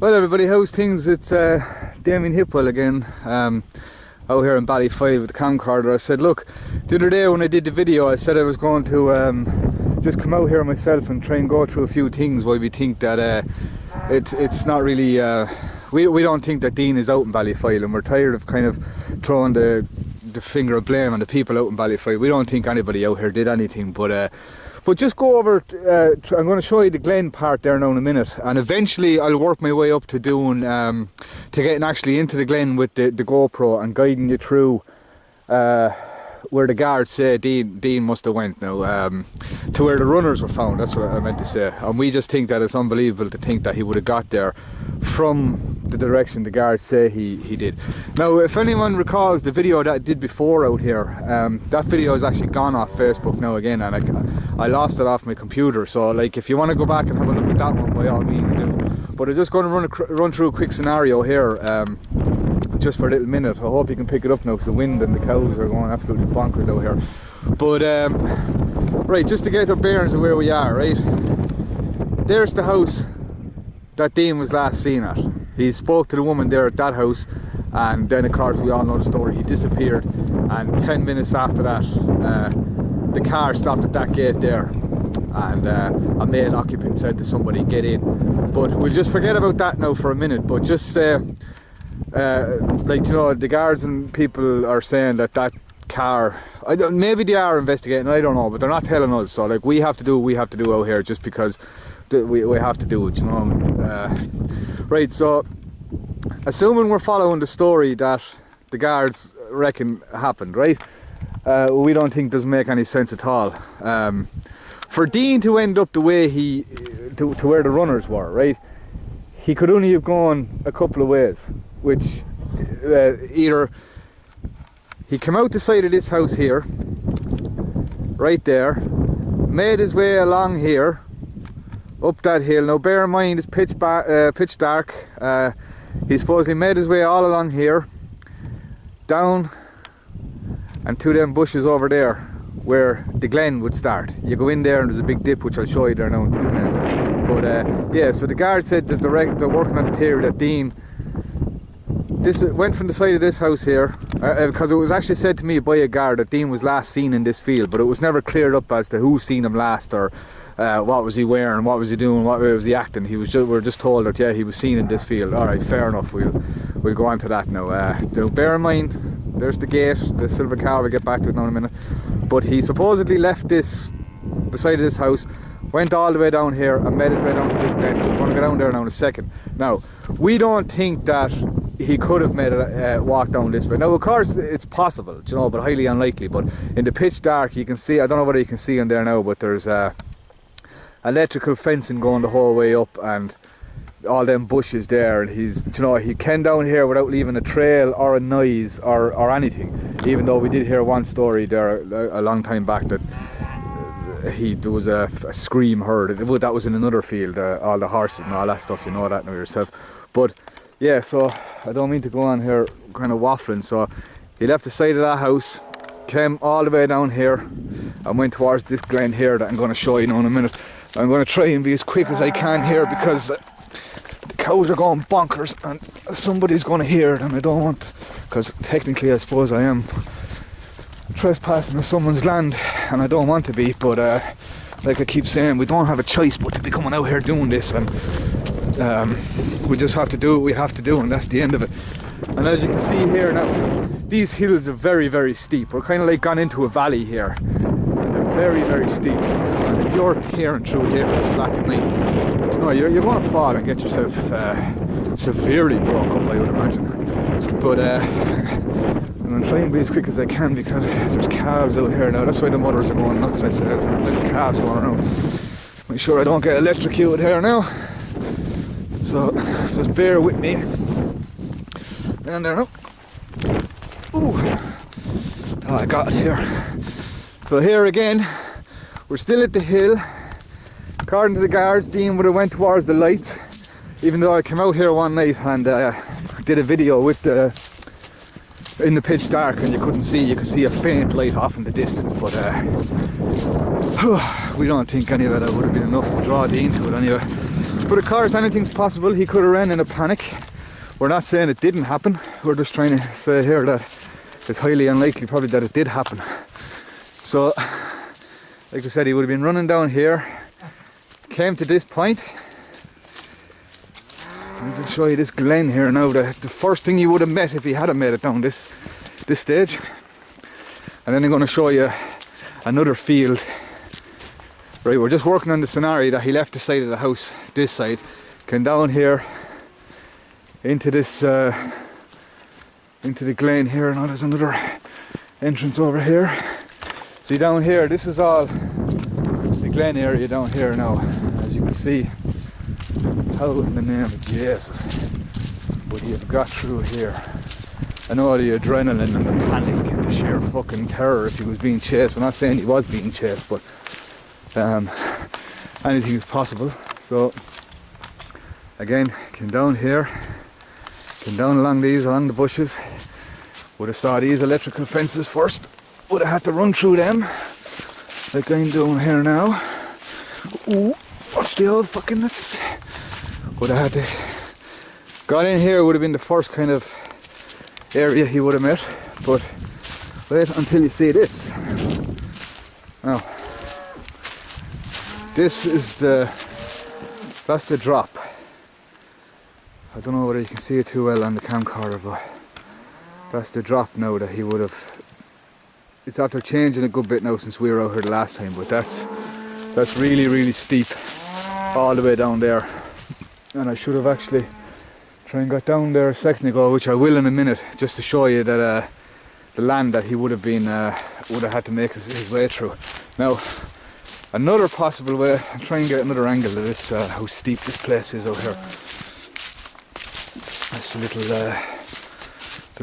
Well everybody, how's things? It's Damien Hipwell again, out here in Ballyfive with the camcorder. I said, look, the other day when I did the video I said I was going to just come out here myself and try and go through a few things why we think that it's not really, we don't think that Dean is out in Ballyfive, and we're tired of kind of throwing the finger of blame on the people out in Ballyfive. We don't think anybody out here did anything, but just go over, I'm going to show you the Glen part there now in a minute, and eventually I'll work my way up to doing, to getting actually into the Glen with the GoPro and guiding you through where the guards say Dean must have went now, to where the runners were found. That's what I meant to say. And we just think that it's unbelievable to think that he would have got there from the direction the guards say he did. Now, if anyone recalls the video that I did before out here, that video is actually gone off Facebook now again, and I lost it off my computer. So like, if you want to go back and have a look at that one, by all means do. But I'm just going to run through a quick scenario here, just for a little minute. I hope you can pick it up now, because the wind and the cows are going absolutely bonkers out here. But right, just to get the bearings of where we are, right? There's the house that Dean was last seen at. He spoke to the woman there at that house, and then of course we all know the story, he disappeared, and 10 minutes after that the car stopped at that gate there, and a male occupant said to somebody, get in. But we'll just forget about that now for a minute, but just like, you know, the guards and people are saying that car, maybe they are investigating, I don't know, but they're not telling us. So like, we have to do what we have to do out here, just because we have to do it, you know. Right, so assuming we're following the story that the guards reckon happened, right, we don't think doesn't make any sense at all. For Dean to end up the way to where the runners were, right, he could only have gone a couple of ways, which either he came out the side of this house here, right there, made his way along here, up that hill. Now bear in mind it's pitch dark. He supposedly made his way all along here, down and to them bushes over there where the Glen would start. You go in there and there's a big dip, which I'll show you there now in 2 minutes. But yeah, so the guard said that they're working on the theory that Dean went from the side of this house here, because it was actually said to me by a guard that Dean was last seen in this field, but it was never cleared up as to who seen him last, or what was he wearing, what was he doing, what way was he acting. We're just told that yeah, he was seen in this field. Alright, fair enough, we'll go on to that now. Bear in mind, there's the gate, the silver car, we'll get back to it now in a minute. But he supposedly left the side of this house, went all the way down here and made his way down to this Glen. We're going to go down there now in a second. Now, we don't think that he could have made a walk down this way. Now, of course, it's possible, you know, but highly unlikely. But in the pitch dark, you can see, I don't know whether you can see in there now, but there's electrical fencing going the whole way up, and all them bushes there, and he came down here without leaving a trail or a noise or anything, even though we did hear one story there a long time back that there was a scream heard. That was in another field, all the horses and all that stuff, you know that now yourself. But yeah, so I don't mean to go on here kind of waffling. So he left the side of that house, came all the way down here and went towards this Glen here that I'm going to show you now in a minute. I'm going to try and be as quick as I can here, because the cows are going bonkers and somebody's going to hear it, and I don't want, because technically I suppose I am trespassing on someone's land and I don't want to be, but like I keep saying, we don't have a choice but to be coming out here doing this, and we just have to do what we have to do, and that's the end of it. And as you can see here now, these hills are very, very steep. We're kind of like gone into a valley here. They're very, very steep, and if you're tearing through here black at night, you're going to fall and get yourself severely broke up, I would imagine. But I'm going to try and be as quick as I can, because there's calves out here now. That's why the mothers are going nuts. I said there's little calves going around. Make sure I don't get electrocuted here now. So just bear with me. And there now. Ooh. Oh, I got it here. So here again, we're still at the hill. According to the guards, Dean would have went towards the lights, even though I came out here one night and did a video with in the pitch dark, and you couldn't see. You could see a faint light off in the distance, but we don't think any of that would have been enough to draw Dean to it anyway. But of course, anything's possible. He could have ran in a panic. We're not saying it didn't happen. We're just trying to say here that it's highly unlikely probably that it did happen. So, like I said, he would have been running down here, came to this point. I'll show you this glen here now. The first thing you would have met if he had made it down this stage. And then I'm going to show you another field. Right, we're just working on the scenario that he left the side of the house, this side, came down here into this, into the glen here. Now there's another entrance over here. See down here, this is all the glen area down here now. As you can see, how in the name of Jesus would he have got through here? And all the adrenaline and the panic and the sheer fucking terror if he was being chased. We're not saying he was being chased, but anything is possible. So again, came down here, came down along the bushes. Would have saw these electrical fences first. Would have had to run through them, like I'm doing here now. Ooh, watch the old fucking nuts. Would have had to got in here. Would have been the first kind of area he would have met. But wait until you see this. Now, this is that's the drop. I don't know whether you can see it too well on the camcorder, but that's the drop now that he would have. It's after changing a good bit now since we were out here the last time, but that's really, really steep all the way down there. And I should have actually tried and got down there a second ago, which I will in a minute, just to show you that the land that he would have been would have had to make his way through. Now, another possible way, I'll try and get another angle of this, how steep this place is out here. That's the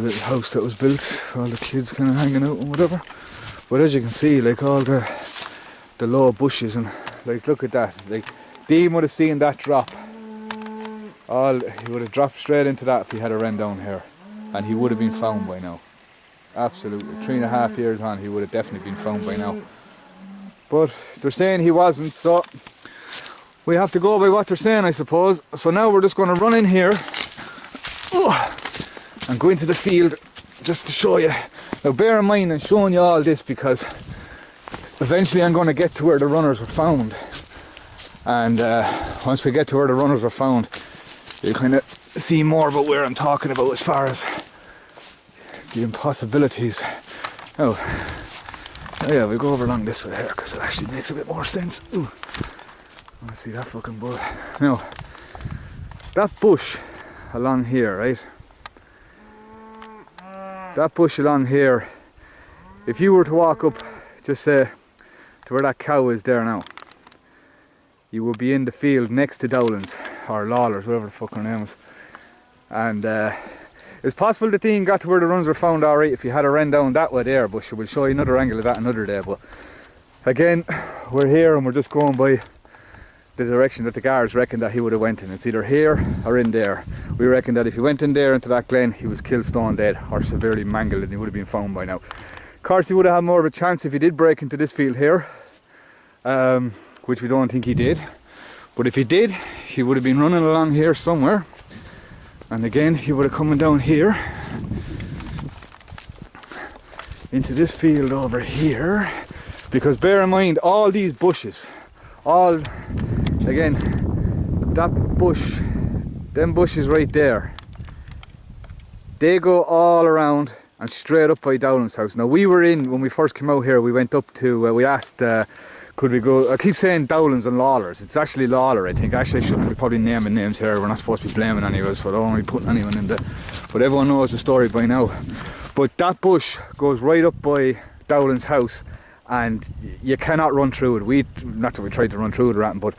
little house that was built, all the kids kind of hanging out and whatever. But as you can see, like all the low bushes and like look at that. Like Dean would have seen that drop. He would have dropped straight into that if he had a run down here, and he would have been found by now. Absolutely, 3.5 years on, he would have definitely been found by now. But they're saying he wasn't, so we have to go by what they're saying, I suppose. So now we're just going to run in here and go into the field just to show you. Now bear in mind I'm showing you all this because eventually I'm going to get to where the runners were found. And once we get to where the runners are found, you'll kind of see more about where I'm talking about as far as the impossibilities. Oh yeah, we'll go over along this way here because it actually makes a bit more sense. Ooh. I want to see that fucking bull. Now, that bush along here, right? That bush along here, if you were to walk up, just say, to where that cow is there now, you would be in the field next to Dowlands, or Lawlers, whatever the fuck her name is. And it's possible the thing got to where the runs were found alright if you had a run down that way there, but we'll show you another angle of that another day. But again, we're here and we're just going by the direction that the guards reckon that he would have went in. It's either here or in there. We reckon that if he went in there into that glen, he was killed stone dead or severely mangled and he would have been found by now. Of course, he would have had more of a chance if he did break into this field here, which we don't think he did. But if he did, he would have been running along here somewhere. And again, he would have come down here into this field over here. Because bear in mind, all these bushes, again, that bush, them bushes right there, they go all around and straight up by Dowland's house. Now we were in, when we first came out here, we went up to, we asked, could we go, I keep saying Dowland's and Lawlers, it's actually Lawler I think. Actually I shouldn't be probably naming names here, we're not supposed to be blaming anyone, so I don't want to be putting anyone in there. But everyone knows the story by now. But that bush goes right up by Dowland's house and you cannot run through it. Not that we tried to run through it or anything, but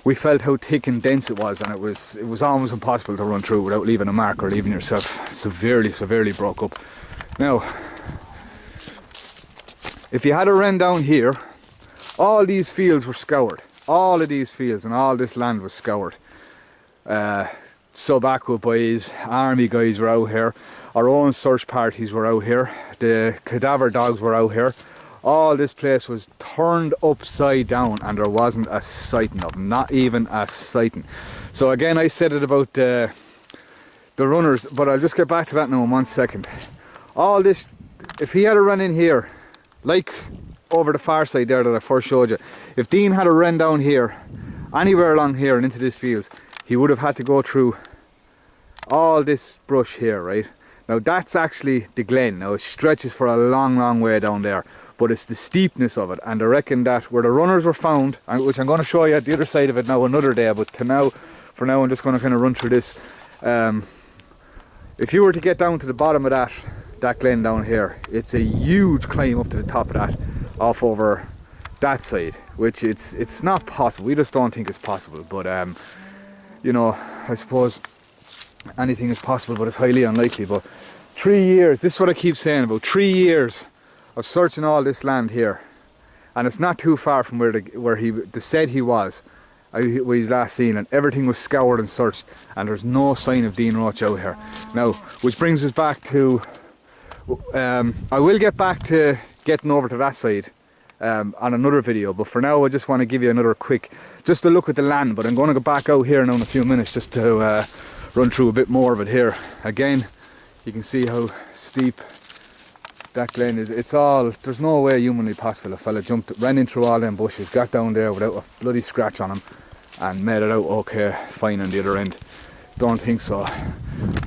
we felt how thick and dense it was, and it was almost impossible to run through without leaving a mark or leaving yourself severely broke up. Now, if you had a run down here, all these fields were scoured. All of these fields and all this land was scoured. Sub-aqua boys, army guys were out here. Our own search parties were out here. The cadaver dogs were out here. All this place was turned upside down and there wasn't a sighting of them, not even a sighting. So again, I said it about the runners, but I'll just get back to that now in 1 second. All this, if he had a run in here, like over the far side there that I first showed you, if Dean had a run down here, anywhere along here and into this fields, he would have had to go through all this brush here, right? Now that's actually the glen. Now it stretches for a long way down there, but it's the steepness of it, and I reckon that where the runners were found, which I'm going to show you at the other side of it now another day, but for now I'm just going to kind of run through this. If you were to get down to the bottom of that glen down here, it's a huge climb up to the top of that, off over that side, which it's not possible. We just don't think it's possible, but you know, I suppose anything is possible, but it's highly unlikely. But 3 years, this is what I keep saying, about 3 years of searching all this land here, and it's not too far from where he said he was when he's last seen, and everything was scoured and searched, and there's no sign of Dean Roche out here. Now, which brings us back to I will get back to getting over to that side on another video, but for now I just want to give you another quick, just to look at the land. But I'm going to go back out here now in a few minutes just to run through a bit more of it here. Again, you can see how steep that glen is. It's all, there's no way humanly possible a fella ran in through all them bushes, got down there without a bloody scratch on him, and made it out okay, fine on the other end. Don't think so.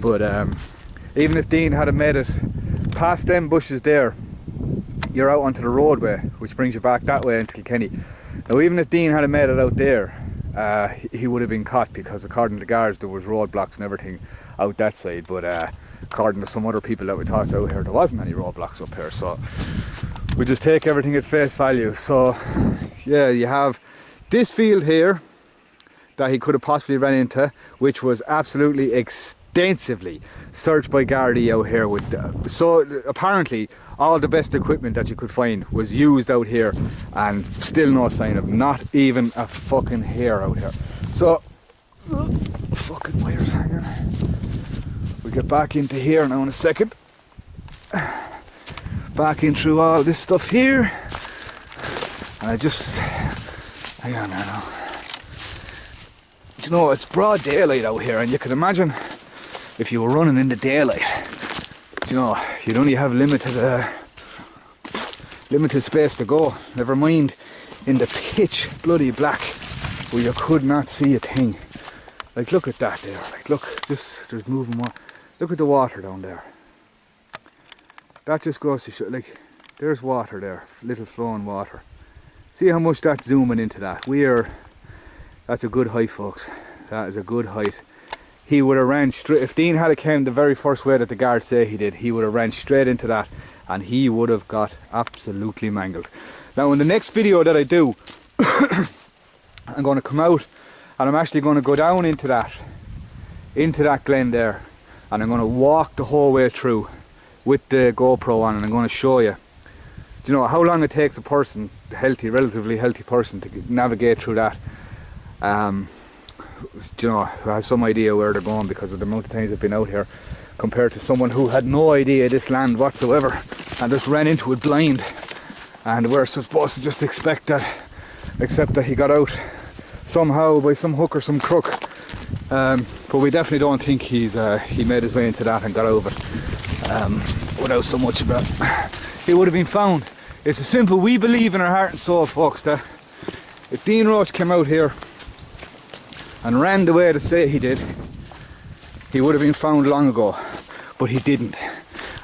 But even if Dean had made it past them bushes there, you're out onto the roadway, which brings you back that way into Kilkenny. Now even if Dean had made it out there, he would have been caught, because according to the guards there was roadblocks and everything out that side, but according to some other people that we talked out here, there wasn't any roadblocks up here, so we just take everything at face value. So yeah, you have this field here that he could have possibly ran into, which was absolutely extensively searched by Gardaí out here with so apparently all the best equipment that you could find was used out here, and still no sign of not even a fucking hair out here. So fucking wires hanging. We'll get back into here now in a second. Back in through all this stuff here, and I just hang on now. You know, it's broad daylight out here, and you can imagine if you were running in the daylight, you know, you'd only have limited space to go. Never mind in the pitch bloody black where you could not see a thing. Like, look at that there. Like, look, just there's moving more. Look at the water down there. That just goes to show. Like, there's water there, little flowing water. See how much that's zooming into that. That's a good height, folks. That is a good height. He would have ran straight, if Dean had came the very first way that the guards say he did, he would have ran straight into that, and he would have got absolutely mangled. Now in the next video that I do, I'm going to come out and I'm actually going to go down into that glen there, and I'm going to walk the whole way through with the GoPro on, and I'm going to show you, you know, how long it takes a person, relatively healthy person, to navigate through that. You know, who has some idea where they're going because of the amount of times they've been out here, compared to someone who had no idea this land whatsoever and just ran into it blind, and we're supposed to just accept that he got out somehow by some hook or some crook, but we definitely don't think he made his way into that and got out of it without so much of it. He would have been found. It's a simple, we believe in our heart and soul, folks, that if Dean Roche came out here and ran the way to say he did, he would have been found long ago, but he didn't.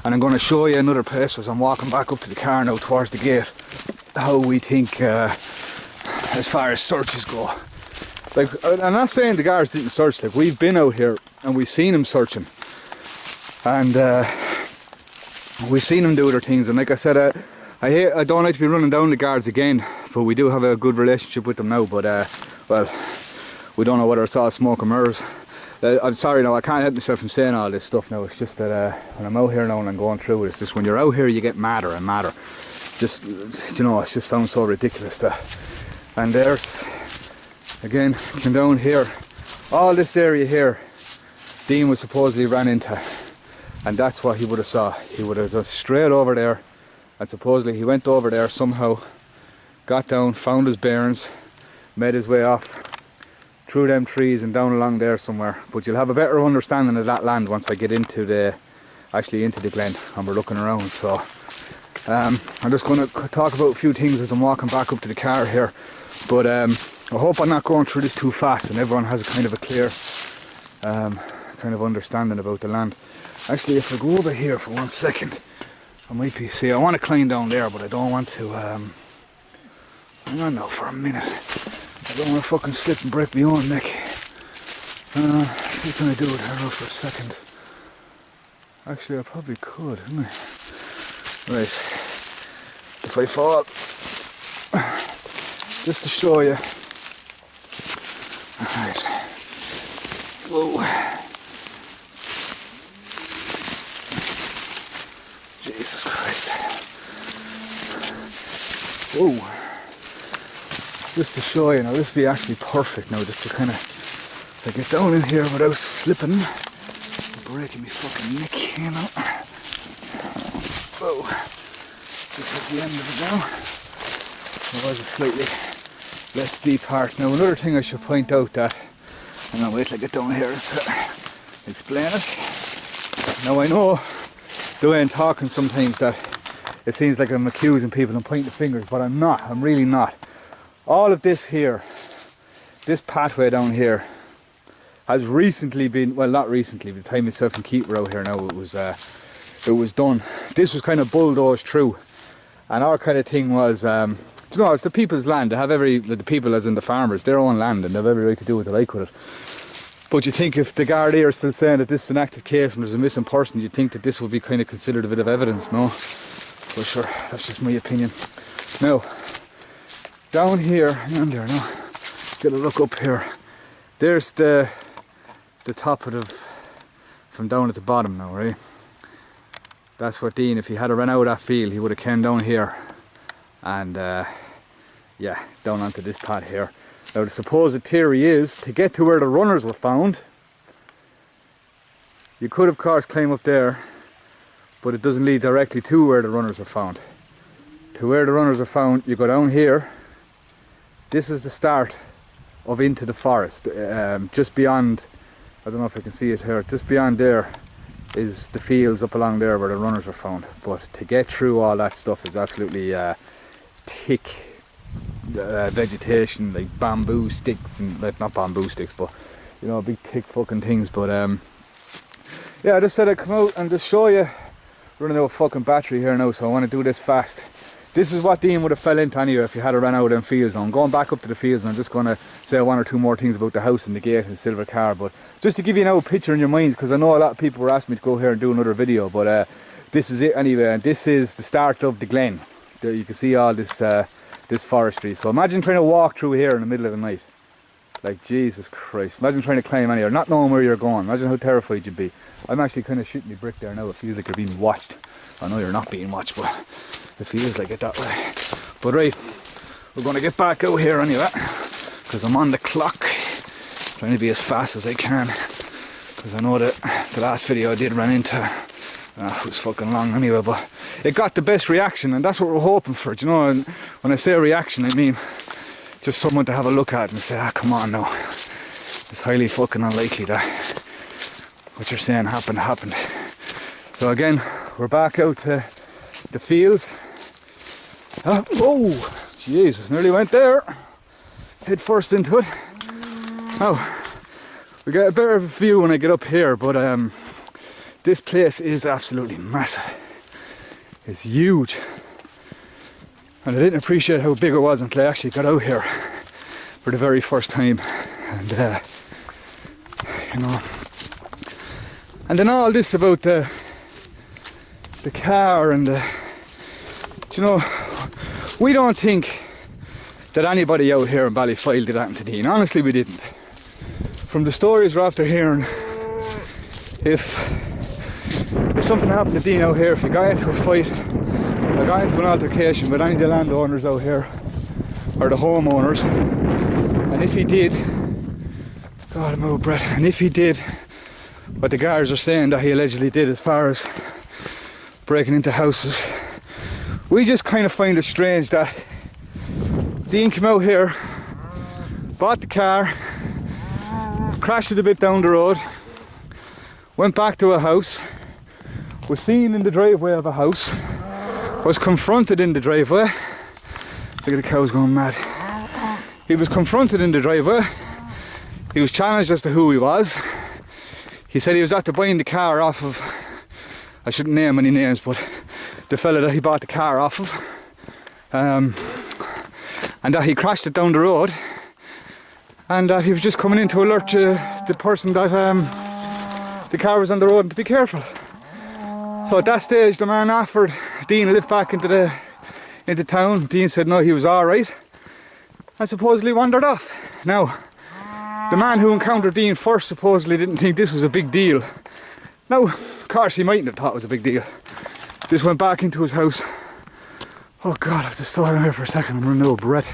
And I'm going to show you another place as I'm walking back up to the car now towards the gate, how we think as far as searches go. Like, I'm not saying the guards didn't search, like, we've been out here and we've seen them searching, and we've seen them do other things, and like I said, I don't like to be running down the guards again, but we do have a good relationship with them now, but well, we don't know whether it's all smoke and mirrors. I'm sorry now, I can't help myself from saying all this stuff now. It's just that when I'm out here now and I'm going through it, it's just when you're out here you get madder and madder. Just, you know, it just sounds so ridiculous that. And there's, again, came down here, all this area here, Dean was supposedly ran into, and that's what he would have saw. He would have just straight over there, and supposedly he went over there somehow, got down, found his bearings, made his way off through them trees and down along there somewhere. But you'll have a better understanding of that land once I get into the glen and we're looking around. So I'm just going to talk about a few things as I'm walking back up to the car here. But I hope I'm not going through this too fast and everyone has a kind of a clear kind of understanding about the land. Actually, if I go over here for 1 second, I might be, see, I want to climb down there, but I don't want to, hang on now for a minute. I don't want to fucking slip and break my own neck. What can I do with her for a second? Actually, I probably could, couldn't I? Right. If I fall, just to show you. Alright. Whoa. Jesus Christ. Whoa. Just to show you now, this would be actually perfect now, just to kind of, if I get down in here without slipping, breaking my fucking neck, you know. Whoa. Just at the end of it now. There was a slightly less deep part. Now another thing I should point out that, and I'll wait till I get down here to explain it. Now I know the way I'm talking sometimes that it seems like I'm accusing people and pointing fingers, but I'm not, I'm really not. All of this here, this pathway down here, has recently been, well not recently, by the time myself and Keith were out here now, it was done. This was kind of bulldozed through, and our kind of thing was, you know, it's the people's land. They have the people as in the farmers, their own land, and they have every right to do what they like with it. But you think if the Gardaí are still saying that this is an active case and there's a missing person, you'd think that this would be kind of considered a bit of evidence, no? But sure, that's just my opinion. Now, down here, hang on there now, get a look up here. There's the top of the, from down at the bottom now, right? That's what Dean, if he had run out of that field, he would have came down here and yeah, down onto this path here. Now the supposed theory is, to get to where the runners were found, you could of course climb up there, but it doesn't lead directly to where the runners were found. To where the runners are found, you go down here. This is the start of into the forest. Just beyond, I don't know if I can see it here, just beyond there is the fields up along there where the runners were found. But to get through all that stuff is absolutely thick vegetation, like bamboo sticks, and, like, not bamboo sticks, but you know, big thick fucking things. But yeah, I just said I'd come out and just show you. Running out of fucking battery here now, so I want to do this fast. This is what Dean would have fell into anyway if you had ran out of them fields. Now I'm going back up to the fields and I'm just going to say one or two more things about the house and the gate and the silver car. But just to give you now a picture in your minds, because I know a lot of people were asking me to go here and do another video, but this is it anyway, and this is the start of the glen. There you can see all this this forestry. So imagine trying to walk through here in the middle of the night. Like, Jesus Christ, imagine trying to climb anywhere, not knowing where you're going. Imagine how terrified you'd be. I'm actually kind of shooting the brick there now. It feels like you're being watched. I know you're not being watched, but it feels like it that way. But right, we're going to get back out here anyway, because I'm on the clock, trying to be as fast as I can, because I know that the last video I did run into, it was fucking long anyway, but it got the best reaction, and that's what we're hoping for, do you know? And when I say reaction, I mean just someone to have a look at and say, ah, come on now, it's highly fucking unlikely that what you're saying happened. So again, we're back out to the fields. Oh, Jesus, nearly went there. Head first into it. Oh, we get a better view when I get up here, but this place is absolutely massive. It's huge. And I didn't appreciate how big it was until I actually got out here for the very first time. And you know, and then all this about the car and the, you know, we don't think that anybody out here in Ballyfoyle did that to Dean. Honestly, we didn't. From the stories we're after hearing, if something happened to Dean out here, if he got into a fight, or got into an altercation with any of the landowners out here, or the homeowners, and if he did, God, I'm out of breath, and if he did what the guards are saying that he allegedly did as far as breaking into houses, we just kind of find it strange that Dean came out here, bought the car, crashed it a bit down the road, went back to a house, was seen in the driveway of a house, was confronted in the driveway. Look at the cows going mad. He was confronted in the driveway. He was challenged as to who he was. He said he was after buying the car off of, I shouldn't name any names, but the fella that he bought the car off of. And that he crashed it down the road. And that he was just coming in to alert the person that the car was on the road and to be careful. So at that stage the man offered Dean a lift back into town. Dean said no, he was alright, and supposedly wandered off. Now, the man who encountered Dean first supposedly didn't think this was a big deal. Now, of course he mightn't have thought it was a big deal. Just went back into his house. Oh God, I have to stop here for a second, I'm running out of breath.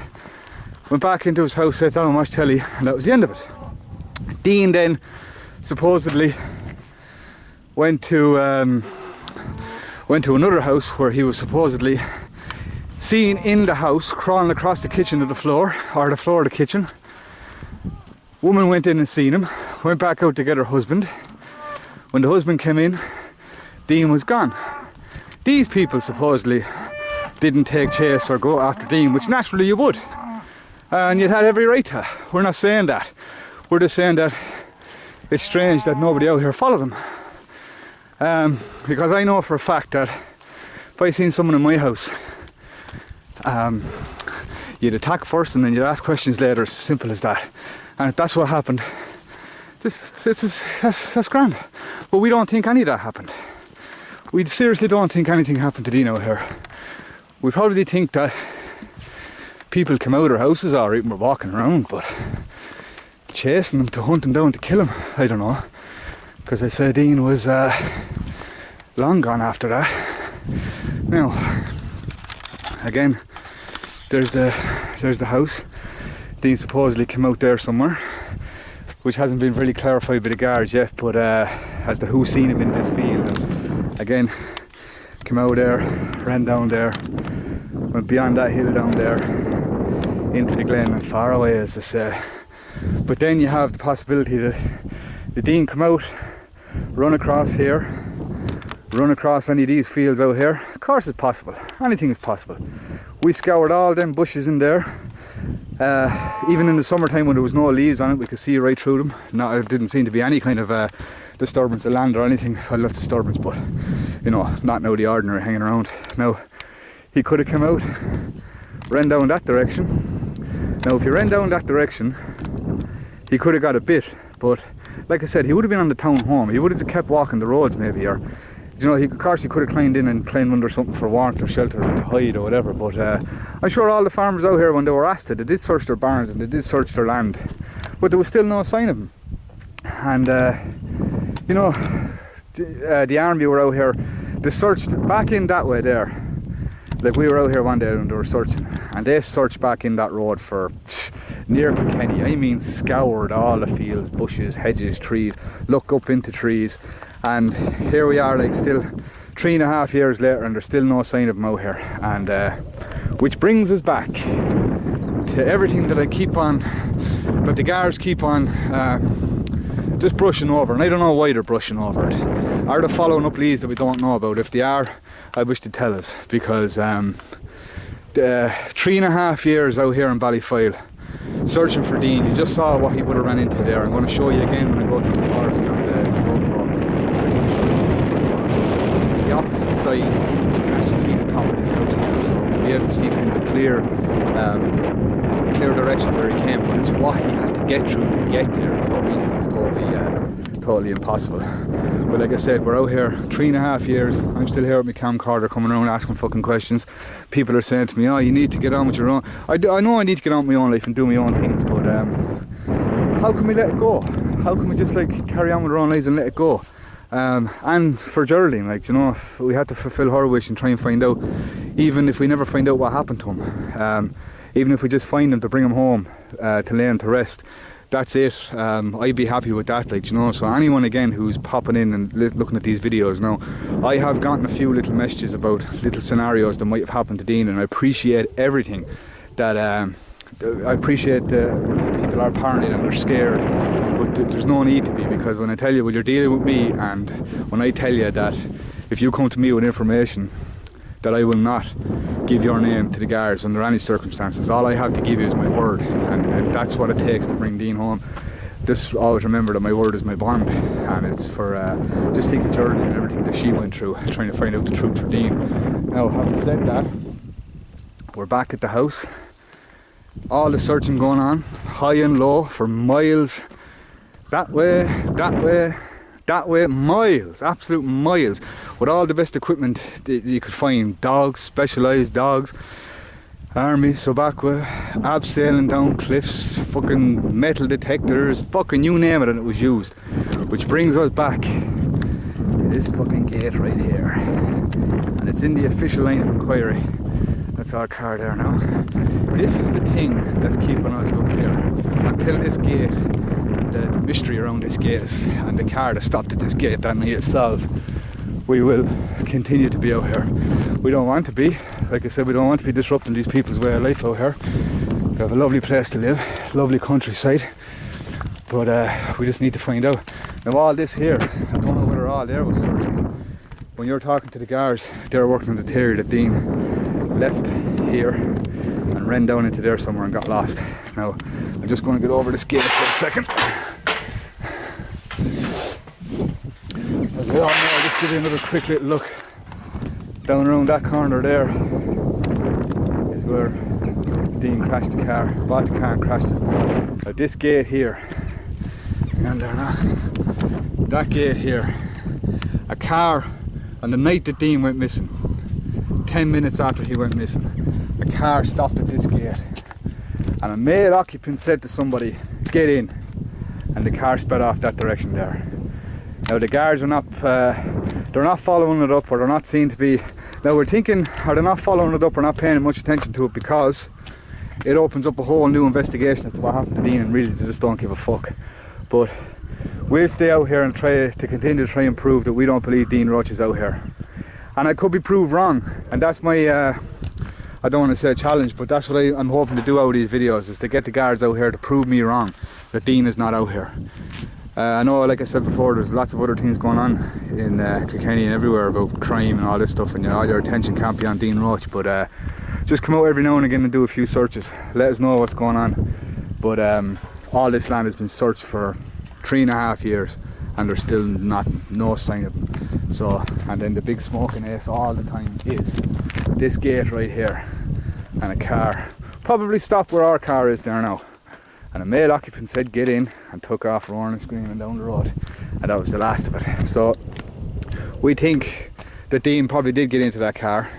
Went back into his house, sat down and watched telly, and that was the end of it. Dean then supposedly went to another house where he was supposedly seen in the house crawling across the kitchen to the floor, or the floor of the kitchen. Woman went in and seen him, went back out to get her husband. When the husband came in, Dean was gone. These people supposedly didn't take chase or go after Dean, which naturally you would. And you'd had every right to. We're not saying that. We're just saying that it's strange that nobody out here followed him. Because I know for a fact that if I seen someone in my house, you'd attack first and then you'd ask questions later. It's as simple as that. And if that's what happened, that's grand. But we don't think any of that happened. We seriously don't think anything happened to Dean out here. We probably think that people come out of their houses alright and were walking around, but chasing them to hunt him down to kill him, I don't know. Because I said Dean was long gone after that. Now, again, there's the house. Dean supposedly came out there somewhere, which hasn't been really clarified by the guards yet, but as to who seen him in this field. And again, came out there, ran down there, went beyond that hill down there, into the glen and far away, as they say. But then you have the possibility that the Dean come out, run across here, run across any of these fields out here. Of course it's possible, anything is possible. We scoured all them bushes in there. Even in the summertime when there was no leaves on it, we could see right through them. No, it didn't seem to be any kind of disturbance of land or anything. Well, not disturbance, but you know, not now the ordinary hanging around. Now, he could have come out, ran down that direction. Now, if he ran down that direction, he could have got a bit, but like I said, he would have been on the town home. He would have kept walking the roads maybe, or you know, of course he could have climbed in and climbed under something for warmth or shelter or to hide or whatever. But I'm sure all the farmers out here, when they were asked it, they did search their barns and they did search their land, but there was still no sign of him. And you know, the army were out here. They searched back in that way there. Like, we were out here one day and they were searching, and they searched back in that road for near Kilkenny. I mean, scoured all the fields, bushes, hedges, trees, look up into trees, and here we are, like, still 3.5 years later, and there's still no sign of him out here. And which brings us back to everything that I keep on, that the guards keep on just brushing over, and I don't know why they're brushing over it. Are they following up leads that we don't know about? If they are, I wish they'd tell us, because 3.5 years out here in Ballyfoyle searching for Dean. You just saw what he would have ran into there. I'm going to show you again when I go through the forest and the GoPro. The opposite side, you can actually see the top of this house here, so we'll be able to see kind of a clear direction where he came, but it's what he had to get through to get there. That's what we think is totally impossible. But like I said, we're out here 3.5 years. I'm still here with my camcorder, coming around asking fucking questions. People are saying to me, oh, you need to get on with your own. I know I need to get on with my own life and do my own things, but how can we let it go? How can we just like carry on with our own lives and let it go? And for Geraldine, like, you know, if we had to fulfill her wish and try and find out, even if we never find out what happened to him, even if we just find him to bring him home to lay him to rest, that's it. I'd be happy with that, like, you know. So anyone again who's popping in and looking at these videos now, I have gotten a few little messages about little scenarios that might have happened to Dean, and I appreciate everything that I appreciate the people are paranoid and they're scared, but there's no need to be, because when I tell you, well, you're dealing with me, and when I tell you that if you come to me with information, that I will not give your name to the guards under any circumstances. All I have to give you is my word, and that's what it takes to bring Dean home. Just always remember that my word is my bond, and it's for just think of Jordan and everything that she went through trying to find out the truth for Dean. Now, having said that, we're back at the house. All the searching going on, high and low, for miles. That way, that way, that way, miles, absolute miles, with all the best equipment that you could find. Dogs, specialised dogs, army, subaqua, abseiling down cliffs, fucking metal detectors, fucking you name it, and it was used. Which brings us back to this fucking gate right here, and it's in the official line of inquiry. That's our car there now. This is the thing that's keeping us up here until this gate, the mystery around this gate and the car that stopped at this gate that night is solved. We will continue to be out here. We don't want to be, like I said, we don't want to be disrupting these people's way of life out here. They have a lovely place to live, lovely countryside, but we just need to find out. Now all this here, I don't know whether all there was searched. When you're talking to the guards, they're working on the theory that Dean left here and ran down into there somewhere and got lost. Now I'm just going to get over this gate for a second. As we all know, I'll just give you another quick little look. Down around that corner there is where Dean crashed the car, bought the car and crashed it. Now this gate here, hang on there now, that gate here, a car on the night that Dean went missing, 10 minutes after he went missing, a car stopped at this gate and a male occupant said to somebody, get in, and the car sped off that direction there. Now the guards are not, they're not following it up, or they're not seen to be. Now we're thinking, are they not following it up or not paying much attention to it, because it opens up a whole new investigation as to what happened to Dean, and really they just don't give a fuck. But we'll stay out here and try to continue to try and prove that we don't believe Dean Roche is out here. And I could be proved wrong, and that's my, I don't want to say a challenge, but that's what I'm hoping to do out of these videos, is to get the guards out here to prove me wrong, that Dean is not out here. I know, like I said before, there's lots of other things going on in Kilkenny and everywhere about crime and all this stuff, and you know, all your attention can't be on Dean Roche, but just come out every now and again and do a few searches. Let us know what's going on. But all this land has been searched for 3.5 years and there's still no sign of them. So, and then the big smoking ace all the time is this gate right here, and a car probably stopped where our car is there now. And a male occupant said get in and took off roaring and screaming down the road, and that was the last of it. So we think that Dean probably did get into that car.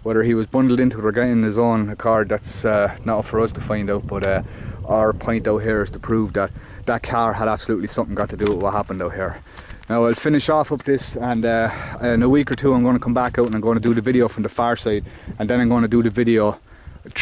Whether he was bundled into it or got in his own accord, that's not up for us to find out, but our point out here is to prove that that car had absolutely something got to do with what happened out here. Now I'll finish off up this, and in a week or two I'm going to come back out and I'm going to do the video from the far side, and then I'm going to do the video with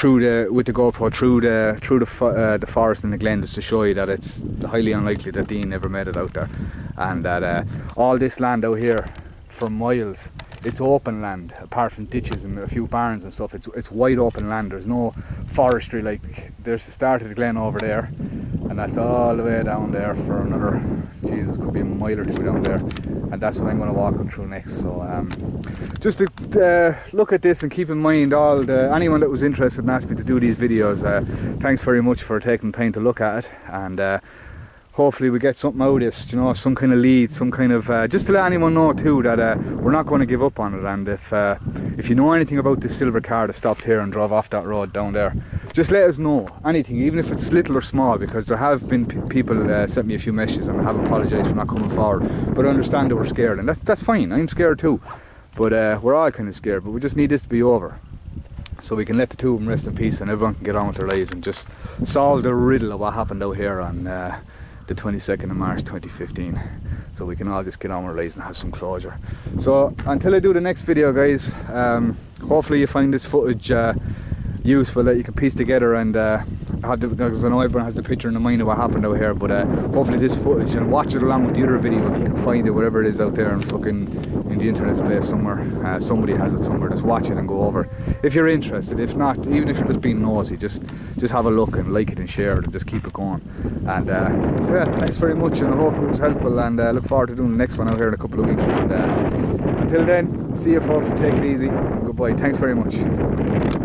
the GoPro through the forest and the glens, to show you that it's highly unlikely that Dean ever made it out there, and that all this land out here for miles, it's open land apart from ditches and a few barns and stuff. It's wide open land. There's no forestry. Like, there's the start of the glen over there, and that's all the way down there for another, Jesus, could be a mile or two down there, and that's what I'm going to walk up through next. So just to look at this and keep in mind anyone that was interested and asked me to do these videos, thanks very much for taking time to look at it, and hopefully we get something out of this, you know, some kind of lead, some kind of, just to let anyone know too that we're not going to give up on it. And if you know anything about this silver car that stopped here and drove off that road down there, just let us know, anything, even if it's little or small, because there have been people sent me a few messages and I have apologised for not coming forward, but I understand that we're scared, and that's fine. I'm scared too, but we're all kind of scared, but we just need this to be over so we can let the two of them rest in peace and everyone can get on with their lives and just solve the riddle of what happened out here on the 22nd of March 2015, so we can all just get on with our lives and have some closure. So until I do the next video, guys, hopefully you find this footage useful, that you can piece together and because I know everyone has the picture in the mind of what happened out here, but hopefully this footage, and watch it along with the other video if you can find it, whatever it is out there in the internet space somewhere. Somebody has it somewhere. Just watch it and go over if you're interested. If not, even if you're just being nosy, just have a look and like it and share it and just keep it going. And yeah, thanks very much, and I hope it was helpful, and look forward to doing the next one out here in a couple of weeks. And until then, see you folks, take it easy, goodbye, thanks very much.